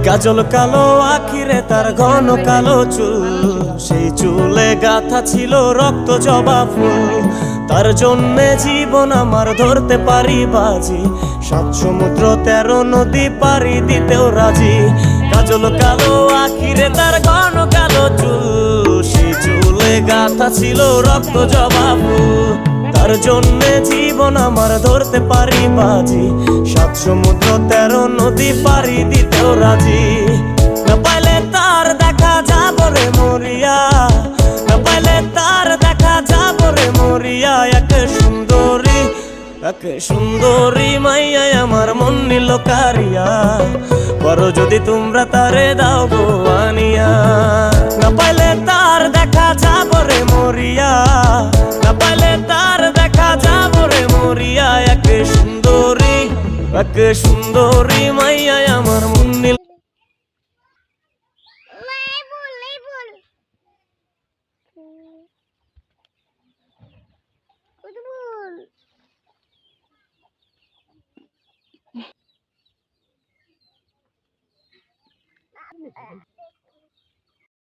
কাজল কালো আখিরে তার ঘন কালো চুল, সেই চুলে গাথা ছিল রক্ত জবা ফুল। তার জন্যে জীবন আমার ধরতে পারি বাজি, 7 সমুদ্র 13 নদী পারি দিতেও রাজি। কাজল কালো আখিরে তার ঘন কালো চুল, সেই চুলে গাথা ছিল রক্ত জবা ফুল। তার জন্যে জীবন আমার ধরতে পারি বাজি, 7 সমুদ্র 13 নদী পারি দিতেও রাজি। না পাইলে তার দেখা যাব রে মরিয়া, না পাইলে তার দেখা যাব রে মরিয়া। এক সুন্দরী মাইয়া আমার মন নিল কারিয়া, করো যদি তোমরা তারে দাও গো আনিয়া। না পাইলে তার দেখা যাব রে মরিয়া, না পাইলে তার দেখা যাব রে মরিয়া। এক সুন্দরী মাইয়া আমার মন নিল।